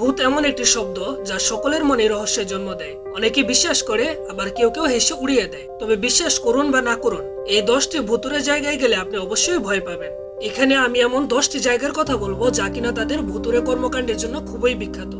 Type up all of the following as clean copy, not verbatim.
ভূত এমন একটি শব্দ যা সকলের মনে রহস্যের জন্ম দেয়। অনেকে বিশ্বাস করে, আবার কেউ কেউ হেসে উড়িয়ে দেয়। তবে বিশ্বাস করুন বা না করুন, এই 10টি ভুতুরে জায়গায় গেলে আপনি অবশ্যই ভয় পাবেন। এখানে আমি এমন 10টি জায়গার কথা বলবো যা কিনা তাদের ভুতুরে কর্মকাণ্ডের জন্য খুবই বিখ্যাত।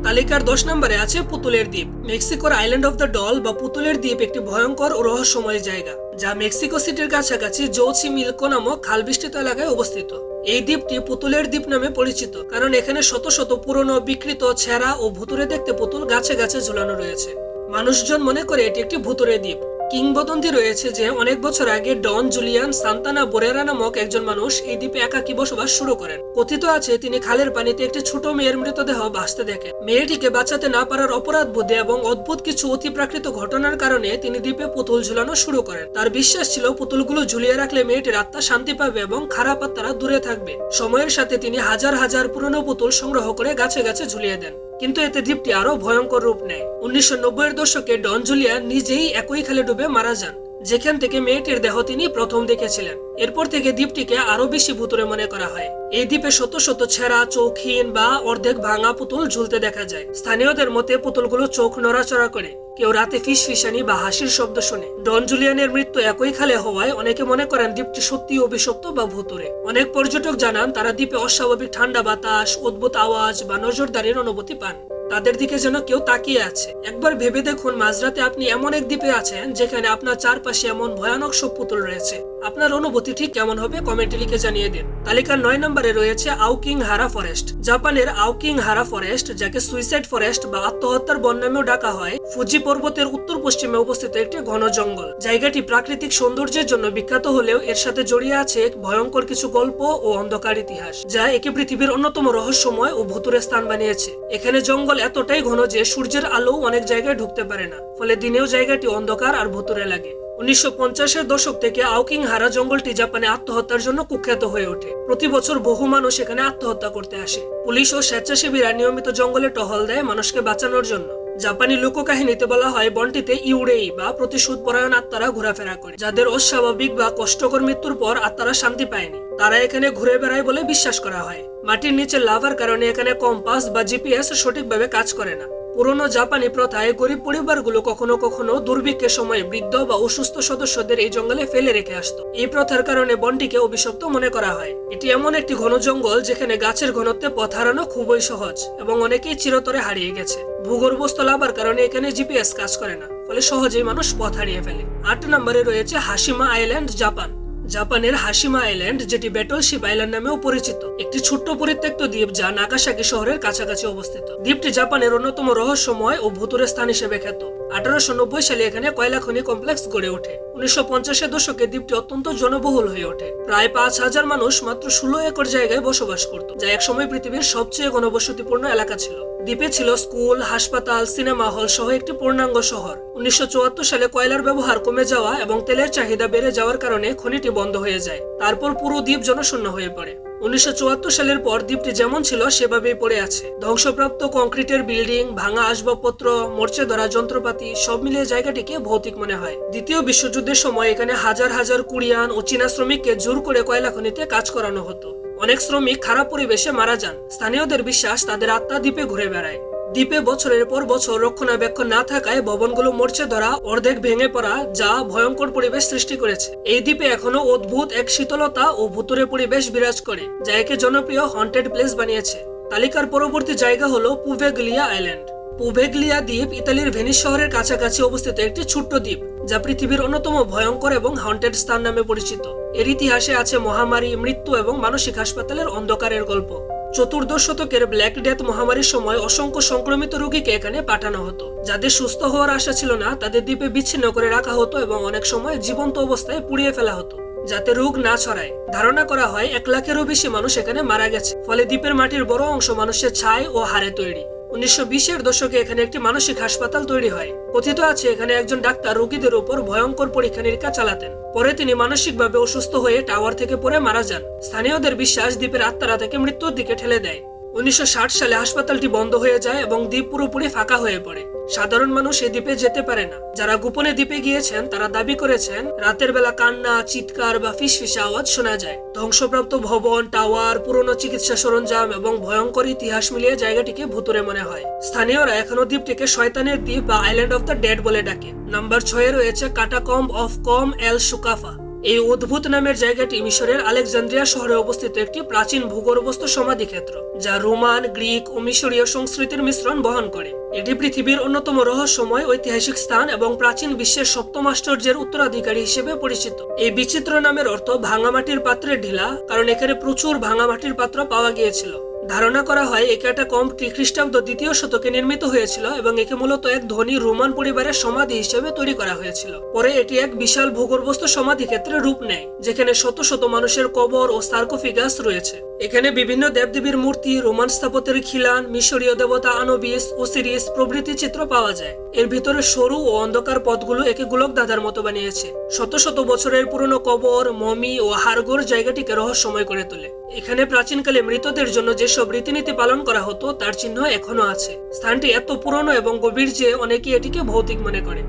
তালিকার 10 নম্বরে আছে পুতুলের দ্বীপ। মেক্সিকোর আইল্যান্ড অফ দ্য ডল বা পুতুলের দ্বীপ একটি ভয়ঙ্কর ও রহস্যময় জায়গা, যা মেক্সিকো সিটির কাছাকাছি জোচিমিলকো নামক খালবিষ্ঠিত এলাকায় অবস্থিত। এই দ্বীপটি পুতুলের দ্বীপ নামে পরিচিত, কারণ এখানে শত শত পুরনো, বিকৃত, ছেঁড়া ও ভুতুরে দেখতে পুতুল গাছে গাছে ঝুলানো রয়েছে। মানুষজন মনে করে এটি একটি ভুতুরে দ্বীপ। কিংবদন্তি রয়েছে যে অনেক বছর আগে ডন জুলিয়ান সান্তানা বোরেরা নামক একজন মানুষ এই দ্বীপে একাকী বসবাস শুরু করেন। কথিত আছে তিনি খালের পানিতে একটি ছোট মেয়ের মৃতদেহ ভাসতে দেখেন। মেয়েটিকে বাঁচাতে না পারার অপরাধ বোধে এবং অদ্ভুত কিছু অতিপ্রাকৃত ঘটনার কারণে তিনি দ্বীপে পুতুল ঝুলানো শুরু করেন। তার বিশ্বাস ছিল পুতুলগুলো ঝুলিয়ে রাখলে মেয়েটির আত্মা শান্তি পাবে এবং খারাপ আত্মারা দূরে থাকবে। সময়ের সাথে তিনি হাজার হাজার পুরনো পুতুল সংগ্রহ করে গাছে গাছে ঝুলিয়ে দেন। কিন্তু এতে দ্বীপটি আরো ভয়ঙ্কর রূপ নেয়। 1990-এর দশকে ডন জুলিয়ান নিজেই একই খালে ডুবে মারা যান, যেখান থেকে মেয়েটির দেহ তিনি প্রথম দেখেছিলেন। এরপর থেকে দ্বীপটিকে আরো বেশি ভুতুরে মনে করা হয়। এই দ্বীপে শত শত ছেঁড়া, চোখহীন বা অর্ধেক ভাঙা পুতুল ঝুলতে দেখা যায়। স্থানীয়দের মতে পুতুলগুলো চোখ নড়াচড়া করে, কেউ রাতে ফিসফিসানি বা হাসির শব্দ শুনে। ডন জুলিয়ানের মৃত্যু একই খালে হওয়ায় অনেকে মনে করেন দ্বীপটি সত্যি অভিশপ্ত বা ভুতুরে। অনেক পর্যটক জানান তারা দ্বীপে অস্বাভাবিক ঠান্ডা বাতাস, অদ্ভুত আওয়াজ বা নজরদারির অনুভূতি পান। তাদের দিকে যেন কেউ তাকিয়ে আছে। একবার ভেবে দেখুন, মাঝরাতে আপনি এমন এক দ্বীপে আছেন যেখানে আপনার চারপাশে এমন ভয়ানক সব পুতুল রয়েছে। আপনার অনুভূতি ঠিক কেমন হবে কমেন্টে লিখে জানিয়ে দিন। তালিকার 9 নম্বরে রয়েছে আওকিংহারা ফরেস্ট। জাপানের আওকিংহারা ফরেস্ট, যাকে সুইসাইড ফরেস্ট বা আত্মহত্যার বন নামেও ডাকা হয়, ফুজি পর্বতের উত্তর পশ্চিমে অবস্থিত একটি ঘন জঙ্গল। জায়গাটি প্রাকৃতিক সৌন্দর্যের জন্য বিখ্যাত হলেও এর সাথে জড়িয়ে আছে এক ভয়ঙ্কর কিছু গল্প ও অন্ধকার ইতিহাস, যা একে পৃথিবীর অন্যতম রহস্যময় ও ভুতুরে স্থান বানিয়েছে। এখানে জঙ্গল এতটাই ঘন যে সূর্যের আলো অনেক জায়গায় ঢুকতে পারে না, ফলে দিনেও জায়গাটি অন্ধকার আর ভুতুরে লাগে। 1950-এর দশক থেকে আওকিংহারা জঙ্গলটি জাপানে আত্মহত্যার জন্য কুখ্যাত হয়ে ওঠে। প্রতি বছর বহু মানুষ এখানে আত্মহত্যা করতে আসে। পুলিশ ও স্বেচ্ছাসেবীরা নিয়মিত জঙ্গলে টহল দেয় মানুষকে বাঁচানোর জন্য। জাপানি লোককাহিনীতে বলা হয় বনটিতে ইউরেই বা প্রতিশোধ পরায়ণ আত্মারা ঘোরাফেরা করে, যাদের অস্বাভাবিক বা কষ্টকর মৃত্যুর পর আত্মারা শান্তি পায়নি। তারা এখানে ঘুরে বেড়ায় বলে বিশ্বাস করা হয়। মাটির নিচে লাভার কারণে এখানে কম্পাস বা জিপিএস সঠিকভাবে কাজ করে না। পুরনো জাপানি প্রথায় গরিব পরিবারগুলো কখনো কখনো দুর্ভিক্ষের সময় বৃদ্ধ বা অসুস্থ সদস্যদের এই জঙ্গলে ফেলে রেখে আসতো। এই প্রথার কারণে বনটিকে অভিশপ্ত মনে করা হয়। এটি এমন একটি ঘন জঙ্গল যেখানে গাছের ঘনত্বে পথ হারানো খুবই সহজ এবং অনেকেই চিরতরে হারিয়ে গেছে। ভূগর্ভস্থ লাভার কারণে এখানে জিপিএস কাজ করে না, ফলে সহজেই মানুষ পথ হারিয়ে ফেলে। 8 নম্বরে রয়েছে হাশিমা আইল্যান্ড, জাপান। জাপানের হাশিমা আইল্যান্ড, যেটি ব্যাটলশিপ আইল্যান্ড নামেও পরিচিত, একটি ছোট্ট পরিত্যক্ত দ্বীপ যা নাগাসাকি শহরের কাছাকাছি অবস্থিত। দ্বীপটি জাপানের অন্যতম রহস্যময় ও ভুতুরে স্থান হিসেবে খ্যাত। 1890 সালে এখানে কয়লা খনি কমপ্লেক্স গড়ে ওঠে। 1950-এর দশকে দ্বীপটি অত্যন্ত জনবহুল হয়ে ওঠে। প্রায় 5000 মানুষ মাত্র 16 একর জায়গায় বসবাস করত, যা একসময় পৃথিবীর সবচেয়ে ঘনবসতিপূর্ণ এলাকা ছিল। দ্বীপে ছিল স্কুল, হাসপাতাল, সিনেমা হল সহ একটি পূর্ণাঙ্গ শহর। 1974 সালে কয়লার ব্যবহার কমে যাওয়া এবং তেলের চাহিদা বেড়ে যাওয়ার কারণে খনিটি বন্ধ হয়ে যায়। তারপর পুরো দ্বীপ জনশূন্য হয়ে পড়ে। 1974 সালের পর দ্বীপটি যেমন ছিল সেভাবেই পড়ে আছে। ধ্বংসপ্রাপ্ত কংক্রিটের বিল্ডিং, ভাঙা আসবাবপত্র, মরচে ধরা যন্ত্রপাতি সব মিলিয়ে জায়গাটিকে ভৌতিক মনে হয়। দ্বিতীয় বিশ্বযুদ্ধের সময় এখানে হাজার হাজার কোরিয়ান ও চীনা শ্রমিককে জোর করে কয়লা খনিতে কাজ করানো হতো। অনেক শ্রমিক খারাপ পরিবেশে মারা যান। স্থানীয়দের বিশ্বাস তাদের আত্মা দ্বীপে ঘুরে বেড়ায়। দ্বীপে বছরের পর বছর রক্ষণাবেক্ষণ না থাকায় ভবনগুলো মরচে ধরা, অর্ধেক ভেঙে পড়া, যা ভয়ঙ্কর পরিবেশ সৃষ্টি করেছে। এই দ্বীপে এখনো অদ্ভুত এক শীতলতা ও ভুতুরে পরিবেশ বিরাজ করে, যা একে জনপ্রিয় হন্টেড প্লেস বানিয়েছে। তালিকার পরবর্তী জায়গা হলো পুভেগলিয়া আইল্যান্ড। পুভেগলিয়া দ্বীপ ইতালির ভেনিস শহরের কাছাকাছি অবস্থিত একটি ছোট্ট দ্বীপ, যা পৃথিবীর অন্যতম ভয়ঙ্কর এবং হন্টেড স্থান নামে পরিচিত। এর ইতিহাসে আছে মহামারী, মৃত্যু এবং মানসিক হাসপাতালের অন্ধকারের গল্প। 14 শতকের ব্ল্যাক ডেথ মহামারীর সময় অসংখ্য সংক্রমিত রোগীকে এখানে পাঠানো হতো। যাদের সুস্থ হওয়ার আশা ছিল না তাদের দ্বীপে বিচ্ছিন্ন করে রাখা হতো এবং অনেক সময় জীবন্ত অবস্থায় পুড়িয়ে ফেলা হতো, যাতে রোগ না ছড়ায়। ধারণা করা হয় 1 লাখেরও বেশি মানুষ এখানে মারা গেছে, ফলে দ্বীপের মাটির বড় অংশ মানুষের ছাই ও হাড়ে তৈরি। 1920-এর দশকে এখানে একটি মানসিক হাসপাতাল তৈরি হয়। কথিত আছে এখানে একজন ডাক্তার রোগীদের উপর ভয়ঙ্কর পরীক্ষা নিরীক্ষা চালাতেন। পরে তিনি মানসিকভাবে অসুস্থ হয়ে টাওয়ার থেকে পড়ে মারা যান। স্থানীয়দের বিশ্বাস দ্বীপের আত্মারা তাকে মৃত্যুর দিকে ঠেলে দেয়। 1960 সালে হাসপাতালটি বন্ধ হয়ে যায় এবং দ্বীপ পুরোপুরি ফাঁকা হয়ে পড়ে। সাধারণ মানুষ এই দ্বীপে যেতে পারে না। যারা গোপনে দ্বীপে গিয়েছেন তারা দাবি করেছেন রাতের বেলা কান্না, চিৎকার বা ফিসফিসে আওয়াজ শোনা যায়। ধ্বংসপ্রাপ্ত ভবন, টাওয়ার, পুরনো চিকিৎসা সরঞ্জাম এবং ভয়ঙ্কর ইতিহাস মিলিয়ে জায়গাটিকে ভুতুরে মনে হয়। স্থানীয়রা এখনো দ্বীপটিকে শয়তানের দ্বীপ বা আইল্যান্ড অফ দ্য ডেড বলে ডাকে। নাম্বার 6 রয়েছে কাটাকম্ব অফ কম এল সুকাফা। এই অদ্ভুত নামের জায়গাটি মিশরের আলেকজান্দ্রিয়া শহরে অবস্থিত একটি প্রাচীন ভূগর্ভস্থ সমাধিক্ষেত্র, যা রোমান, গ্রিক ও মিশরীয় সংস্কৃতির মিশ্রণ বহন করে। এটি পৃথিবীর অন্যতম রহস্যময় ঐতিহাসিক স্থান এবং প্রাচীন বিশ্বের সপ্তম আশ্চর্যের উত্তরাধিকারী হিসেবে পরিচিত। এই বিচিত্র নামের অর্থ ভাঙা মাটির পাত্রের ঢিলা, কারণ এখানে প্রচুর ভাঙা মাটির পাত্র পাওয়া গিয়েছিল। ধারণা করা হয় এই ক্যাটাকম্বটি খ্রিস্টাব্দ 2য় শতকে নির্মিত হয়েছিল এবং একে মূলত এক ধনী রোমান পরিবারের সমাধি হিসেবে তৈরি করা হয়েছিল। পরে এটি এক বিশাল ভূগর্ভস্থ সমাধি ক্ষেত্রে রূপ নেয়, যেখানে শত শত মানুষের কবর ও সার্কোফিগাস রয়েছে। এখানে বিভিন্ন দেবদেবীর মূর্তি, রোমান স্থাপত্যের খিলান, মিশরীয় দেবতা আনুবিস, ওসিরিস প্রভৃতি চিত্র পাওয়া যায়। এর ভিতরে সরু ও অন্ধকার পথগুলো একে গোলকধাঁধার মতো বানিয়েছে। শত শত বছরের পুরনো কবর, মমি ও হাড়গোড় জায়গাটিকে রহস্যময় করে তোলে। এখানে প্রাচীনকালে মৃতদের জন্য যেসব রীতিনীতি পালন করা হতো তার চিহ্ন এখনো আছে। স্থানটি এত পুরনো এবং গভীর যে অনেকে এটিকে ভৌতিক মনে করে।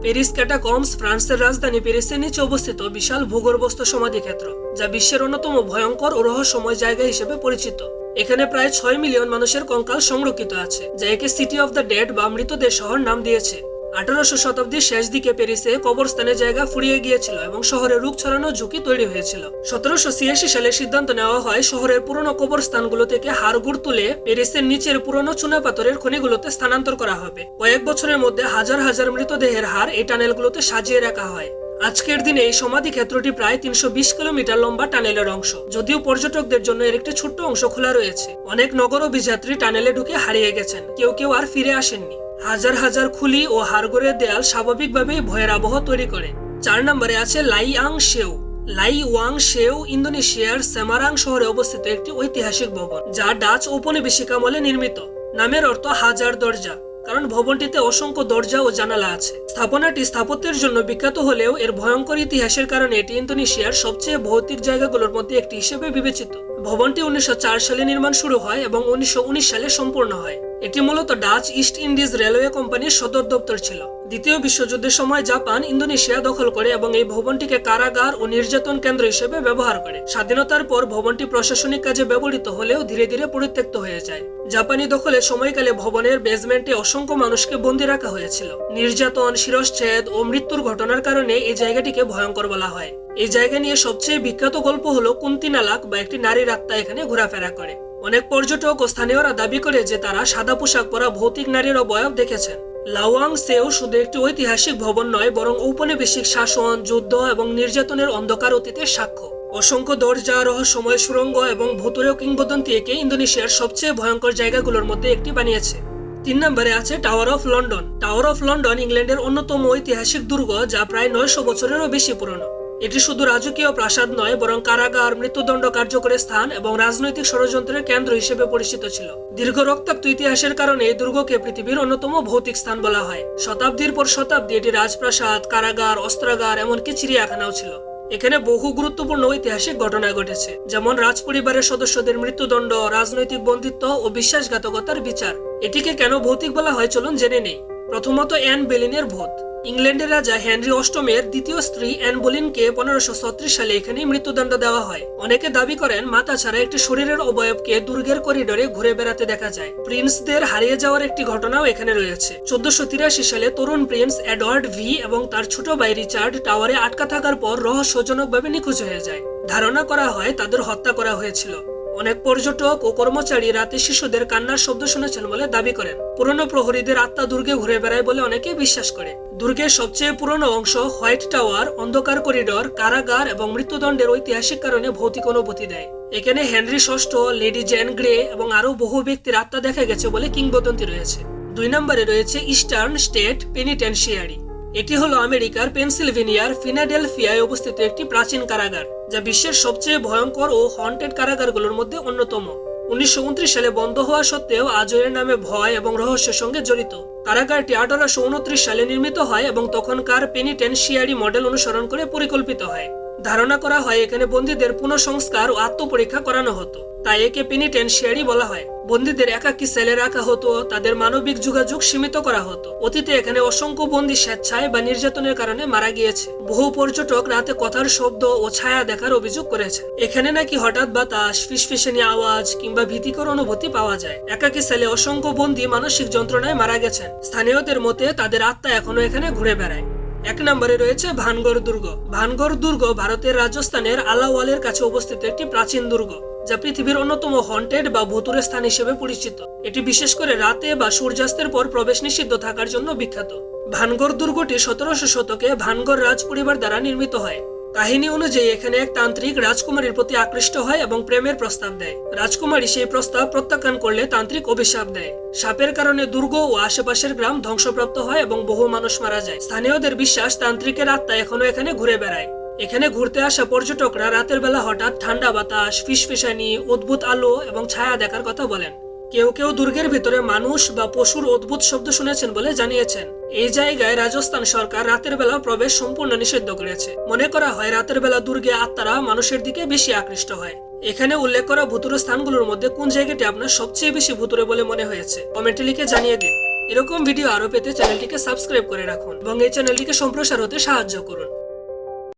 প্যারিস ক্যাটাকম্বস ফ্রান্সের রাজধানী প্যারিসের নিচে অবস্থিত বিশাল ভূগর্ভস্থ সমাধিক্ষেত্র, যা বিশ্বের অন্যতম ভয়ঙ্কর ও রহস্যময় জায়গা হিসেবে পরিচিত। এখানে প্রায় 6 মিলিয়ন মানুষের কঙ্কাল সংরক্ষিত আছে, যা একে সিটি অফ দ্য ডেড বা মৃতদের শহর নাম দিয়েছে। 1800 শতাব্দীর শেষ দিকে প্যারিসে কবরস্থানের জায়গা ফুরিয়ে গিয়েছিল এবং শহরে রোগ ছড়ানোর ঝুঁকি তৈরি হয়েছিল। 1786 সালে সিদ্ধান্ত নেওয়া হয় শহরের পুরনো কবরস্থানগুলো থেকে হাড়গোড় তুলে প্যারিসের নিচের পুরনো চুনাপাথরের খনিগুলোতে স্থানান্তর করা হবে। কয়েক বছরের মধ্যে হাজার হাজার মৃতদেহের হাড় এই টানেলগুলোতে সাজিয়ে রাখা হয়। আজকের দিনে এই সমাধি ক্ষেত্রটি প্রায় 320 কিলোমিটার লম্বা টানেলের অংশ। যদিও পর্যটকদের জন্য এর একটি ছোট্ট অংশ খোলা রয়েছে, অনেক নগর অভিযাত্রী টানেলে ঢুকে হারিয়ে গেছেন, কেউ কেউ আর ফিরে আসেননি। হাজার হাজার খুলি ও হাড়গোড়ের দেয়াল স্বাভাবিকভাবেই ভয়ের আবহ তৈরি করে। 4 নম্বরে আছে লাই আং শেউ। লাই ওয়াং শেউ ইন্দোনেশিয়ার সেমারাং শহরে অবস্থিত একটি ঐতিহাসিক ভবন, যা ডাচ ঔপনিবেশিক আমলে নির্মিত। নামের অর্থ হাজার দরজা, কারণ ভবনটিতে অসংখ্য দরজা ও জানালা আছে। স্থাপনাটি স্থাপত্যের জন্য বিখ্যাত হলেও এর ভয়ঙ্কর ইতিহাসের কারণে এটি ইন্দোনেশিয়ার সবচেয়ে ভৌতিক জায়গাগুলোর মধ্যে একটি হিসেবে বিবেচিত। ভবনটি 1904 সালে নির্মাণ শুরু হয় এবং 1919 সালে সম্পূর্ণ হয়। এটি মূলত ডাচ ইস্ট ইন্ডিজ রেলওয়ে কোম্পানির সদর দপ্তর ছিল। দ্বিতীয় বিশ্বযুদ্ধের সময় জাপান ইন্দোনেশিয়া দখল করে এবং এই ভবনটিকে কারাগার ও নির্যাতন কেন্দ্র হিসেবে ব্যবহার করে। স্বাধীনতার পর ভবনটি প্রশাসনিক কাজে ব্যবহৃত হলেও ধীরে ধীরে পরিত্যক্ত হয়ে যায়। জাপানি দখলের সময়কালে ভবনের বেসমেন্টে অসংখ্য মানুষকে বন্দী রাখা হয়েছিল। নির্যাতন, শিরশ্ছেদ ও মৃত্যুর ঘটনার কারণে এই জায়গাটিকে ভয়ঙ্কর বলা হয়। এই জায়গা নিয়ে সবচেয়ে বিখ্যাত গল্প হলো কুন্তিনালাক বা একটি নারীর আত্মা এখানে ঘোরাফেরা করে। অনেক পর্যটক ও স্থানীয়রা দাবি করে যে তারা সাদা পোশাক পরা ভৌতিক নারীর অবয়ব দেখেছেন। লাওয়াং সেও শুধু একটি ঐতিহাসিক ভবন নয়, বরং ঔপনিবেশিক শাসন, যুদ্ধ এবং নির্যাতনের অন্ধকার অতীতের সাক্ষ্য। অসংখ্য দরজা, রহস্যময় সুড়ঙ্গ এবং ভুতুরে কিংবদন্তি একে ইন্দোনেশিয়ার সবচেয়ে ভয়ঙ্কর জায়গাগুলোর মধ্যে একটি বানিয়েছে। 3 নম্বরে আছে tower of London. Tower of London ইংল্যান্ডের অন্যতম ঐতিহাসিক দুর্গ, যা প্রায় 900 বছরেরও বেশি পুরনো। এটি শুধু রাজকীয় প্রাসাদ নয়, বরং কারাগার, মৃত্যুদণ্ড কার্যকরী স্থান এবং রাজনৈতিক ষড়যন্ত্রের কেন্দ্র হিসেবে পরিচিত ছিল। দীর্ঘ রক্তাক্ত ইতিহাসের কারণে এই দুর্গকে পৃথিবীর অন্যতম ভৌতিক স্থান বলা হয়। শতাব্দীর পর শতাব্দী এটি রাজপ্রাসাদ, কারাগার, অস্ত্রাগার, এমনকি চিড়িয়াখানাও ছিল। এখানে বহু গুরুত্বপূর্ণ ঐতিহাসিক ঘটনা ঘটেছে, যেমন রাজ পরিবারের সদস্যদের মৃত্যুদণ্ড, রাজনৈতিক বন্দিত্ব ও বিশ্বাসঘাতকতার বিচার। এটিকে কেন ভৌতিক বলা হয় চলুন জেনে নেই। প্রথমত, অ্যান বোলিনের ভূত। ইংল্যান্ডের রাজা হেনরি অষ্টমের দ্বিতীয় স্ত্রী অ্যান বোলিনকে 1536 সালে এখানে মৃত্যুদণ্ড দেওয়া হয়। অনেকে দাবি করেন মাথা ছাড়া একটি শরীরের অবয়বকে দুর্গের করিডোরে ঘুরে বেড়াতে দেখা যায়। প্রিন্সদের হারিয়ে যাওয়ার একটি ঘটনাও এখানে রয়েছে। 1483 সালে তরুণ প্রিন্স এডওয়ার্ড ভি এবং তার ছোট ভাই রিচার্ড টাওয়ারে আটকা থাকার পর রহস্যজনকভাবে নিখোঁজ হয়ে যায়। ধারণা করা হয় তাদের হত্যা করা হয়েছিল। অনেক পর্যটক ও কর্মচারী রাতে শিশুদের কান্নার শব্দ শুনেছেন বলে দাবি করেন। পুরনো প্রহরীদের আত্মা দুর্গে ঘুরে বেড়ায় বলে অনেকে বিশ্বাস করে। দুর্গের সবচেয়ে পুরনো অংশ হোয়াইট টাওয়ার অন্ধকার করিডোর, কারাগার এবং মৃত্যুদণ্ডের ঐতিহাসিক কারণে ভৌতিক অনুভূতি দেয়। এখানে হেনরি ষষ্ঠ, লেডি জেন গ্রে এবং আরো বহু ব্যক্তির আত্মা দেখা গেছে বলে কিংবদন্তি রয়েছে। 2 নম্বরে রয়েছে ইস্টার্ন স্টেট পেনিটেনশিয়ারি। এটি হলো আমেরিকার পেনসিলভেনিয়ার ফিলাডেলফিয়ায় অবস্থিত একটি প্রাচীন কারাগার, যা বিশ্বের সবচেয়ে ভয়ঙ্কর ও হন্টেড কারাগারগুলোর মধ্যে অন্যতম। 1929 সালে বন্ধ হওয়া সত্ত্বেও আজও এর নামে ভয় এবং রহস্যের সঙ্গে জড়িত। কারাগারটি 1829 সালে নির্মিত হয় এবং তখনকার পেনিটেনশিয়ারি মডেল অনুসরণ করে পরিকল্পিত হয়। ধারণা করা হয় এখানে বন্দীদের পুনঃসংস্কার ও আত্মপরীক্ষা করানো হতো, তাই একে পেনিটেনশিয়ারি বলা হয়। বন্দীদের একাকী সেলে রাখা হতো, তাদের মানবিক যোগাযোগ সীমিত করা হতো। অতীতে এখানে অসংখ্য বন্দী স্বেচ্ছায় বা নির্যাতনের কারণে মারা গিয়েছে। বহু পর্যটক রাতে কথার শব্দ ও ছায়া দেখার অভিযোগ করেছে। এখানে নাকি হঠাৎ বাতাস, ফিসফিসানি আওয়াজ কিংবা ভীতিকর অনুভূতি পাওয়া যায়। একাকী সেলে অসংখ্য বন্দী মানসিক যন্ত্রণায় মারা গেছেন। স্থানীয়দের মতে তাদের আত্মা এখনো এখানে ঘুরে বেড়ায়। 1 নম্বরে রয়েছে ভানগড় দুর্গ। ভানগড় দুর্গ ভারতের রাজস্থানের আলাওয়ালের কাছে অবস্থিত একটি প্রাচীন দুর্গ, যা পৃথিবীর অন্যতম হন্টেড বা ভুতুরে স্থান হিসেবে পরিচিত। এটি বিশেষ করে রাতে বা সূর্যাস্তের পর প্রবেশ নিষিদ্ধ থাকার জন্য বিখ্যাত। ভানগড় দুর্গটি 1700 শতকে ভানগড় রাজ পরিবার দ্বারা নির্মিত হয়। কাহিনী অনুযায়ী এখানে এক তান্ত্রিক রাজকুমারীর প্রতি আকৃষ্ট হয় এবং প্রেমের প্রস্তাব দেয়। রাজকুমারী সেই প্রস্তাব প্রত্যাখ্যান করলে তান্ত্রিক অভিশাপ দেয়। সাপের কারণে দুর্গ ও আশেপাশের গ্রাম ধ্বংসপ্রাপ্ত হয় এবং বহু মানুষ মারা যায়। স্থানীয়দের বিশ্বাস তান্ত্রিকের আত্মা এখনো এখানে ঘুরে বেড়ায়। এখানে ঘুরতে আসা পর্যটকরা রাতের বেলা হঠাৎ ঠান্ডা বাতাস, ফিসফিসানি, অদ্ভুত আলো এবং ছায়া দেখার কথা বলেন। কেউ কেউ দুর্গের ভিতরে মানুষ বা পশুর অদ্ভুত শব্দ শুনেছেন বলে জানিয়েছেন। এই জায়গায় রাজস্থান সরকার রাতের বেলা প্রবেশ সম্পূর্ণ নিষিদ্ধ করেছে। মনে করা হয় রাতের বেলা দুর্গে আত্মারা মানুষের দিকে বেশি আকৃষ্ট হয়। এখানে উল্লেখ করা ভুতুরে স্থানগুলোর মধ্যে কোন জায়গাটি আপনার সবচেয়ে বেশি ভুতুরে বলে মনে হয়েছে কমেন্টে লিখে জানিয়ে দিন। এরকম ভিডিও আরো পেতে চ্যানেলটিকে সাবস্ক্রাইব করে রাখুন এবং এই চ্যানেলটিকে সম্প্রসার হতে সাহায্য করুন।